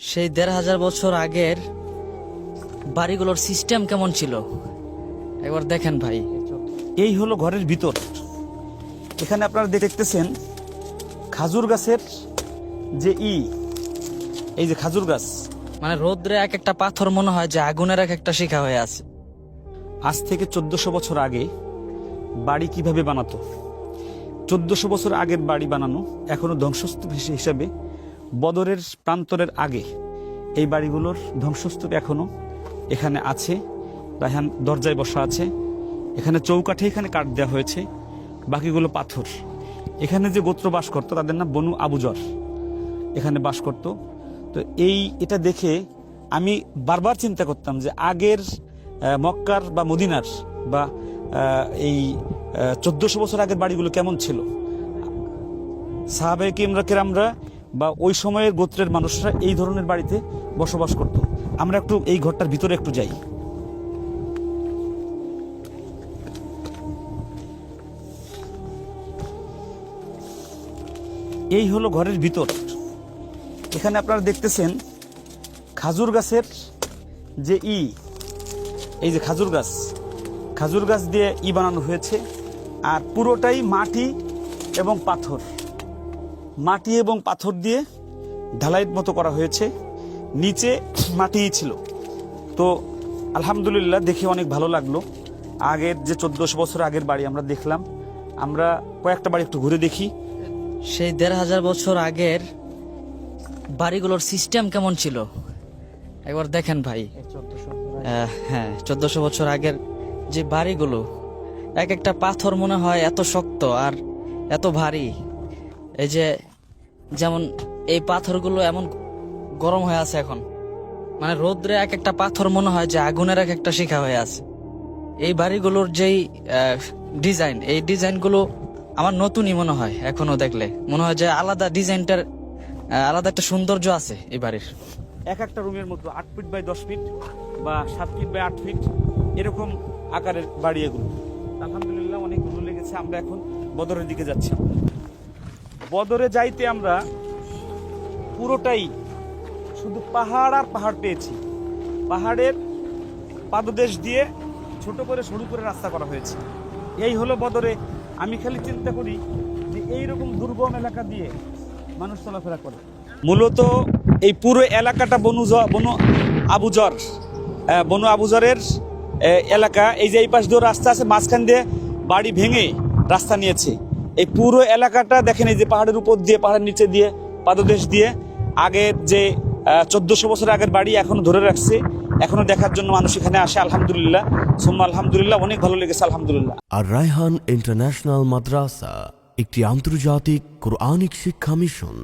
সেই ১৫০০ বছর আগের বাড়িগুলোর সিস্টেম কেমন ছিল একবার দেখেন ভাই। এই হলো ঘরের ভিতর। এখানে আপনারা দেখতেছেন খাজুর গাছের যে এই যে খাজুর গাছ, মানে রোদ্রে এক একটা পাথর মনে হয় যে আগুনের এক একটা শিখা হয়ে আছে। আজ থেকে ১৪০০ বছর আগে বাড়ি কিভাবে বানাতো, ১৪০০ বছর আগের বাড়ি বানানো এখনো ধ্বংসস্তূপ হিসেবে বদরের প্রান্তরের আগে এই বাড়িগুলোর ধ্বংসস্তূপ এখনো এখানে আছে। রায়হান দরজায় বসা আছে, এখানে চৌকাঠে এখানে কাঠ দেওয়া হয়েছে, বাকিগুলো পাথর। এখানে যে গোত্র বাস করতো তাদের নাম বনু আবুজর, এখানে বাস করত। তো এটা দেখে আমি বারবার চিন্তা করতাম যে আগের মক্কার বা মদিনার বা এই ১৪০০ বছর আগের বাড়িগুলো কেমন ছিল। সাহাবায়ে কেরামরা বা ওই সময়ের গোত্রের মানুষরা এই ধরনের বাড়িতে বসবাস করত। আমরা একটু এই ঘরটার ভিতরে একটু যাই। এই হলো ঘরের ভিতর। এখানে আপনারা দেখতেছেন খাজুর গাছের যে এই যে খাজুর গাছ দিয়ে বানানো হয়েছে। আর পুরোটাই মাটি এবং পাথর দিয়ে ঢালাইয়ের মতো করা হয়েছে। নিচে মাটিই ছিল। তো আলহামদুলিল্লাহ দেখে অনেক ভালো লাগলো। আগের যে ১৪০০ বছর আগের বাড়ি আমরা দেখলাম, আমরা কয়েকটা বাড়ি একটু ঘুরে দেখি। সেই ১৫০০ বছর আগের বাড়িগুলোর সিস্টেম কেমন ছিল একবার দেখেন ভাই। হ্যাঁ, ১৪০০ বছর আগের যে বাড়িগুলো, এক একটা পাথর মনে হয় এত শক্ত আর এত ভারী। এই যে যেমন এই পাথরগুলো এমন গরম হয়ে আছে এখন, মানে রোদ্রে এক একটা পাথর মনে হয় যে আগুনের এক একটা শিখা হয়ে আছে। এই বাড়িগুলোর যেই ডিজাইন, এই ডিজাইনগুলো আমার নতুনই মনে হয়। এখনো দেখলে মনে হয় যে আলাদা ডিজাইনটার আলাদা একটা সৌন্দর্য আছে এই বাড়ির। এক একটা রুমের মতো ৮ ফিট বাই ১০ ফিট বা ৭ ফিট বাই ৮ ফিট এরকম আকারের বাড়ি এগুলো। আলহামদুলিল্লাহ অনেক ভালো লেগেছে। আমরা এখন বদরের দিকে যাচ্ছি। বদরে যাইতে আমরা পুরোটাই শুধু পাহাড় আর পাহাড় পেয়েছি। পাহাড়ের পাদদেশ দিয়ে ছোট করে সরু করে রাস্তা করা হয়েছে। এই হলো বদরে। আমি খালি চিন্তা করি যে এইরকম দুর্গম এলাকা দিয়ে মানুষ চলাফেরা করে। মূলত এই পুরো এলাকাটা বনু আবুজরের এলাকা। এই যে এই পাশ দিয়ে রাস্তা আছে, মাঝখান দিয়ে বাড়ি ভেঙে রাস্তা নিয়েছে। এই পুরো এলাকাটা দেখেন, এই যে পাহাড়ের উপর দিয়ে, পাহাড়ের নিচে দিয়ে, পাদদেশ দিয়ে আগের যে ১৪০০ বছর আগের বাড়ি এখনো ধরে রাখছে। এখনো দেখার জন্য মানুষ এখানে আসে। আলহামদুলিল্লাহ, সুম্মা আলহামদুলিল্লাহ, অনেক ভালো লেগেছে আলহামদুলিল্লাহ। আর রায়হান ইন্টারন্যাশনাল মাদ্রাসা একটি আন্তর্জাতিক কোরআনিক শিক্ষা মিশন।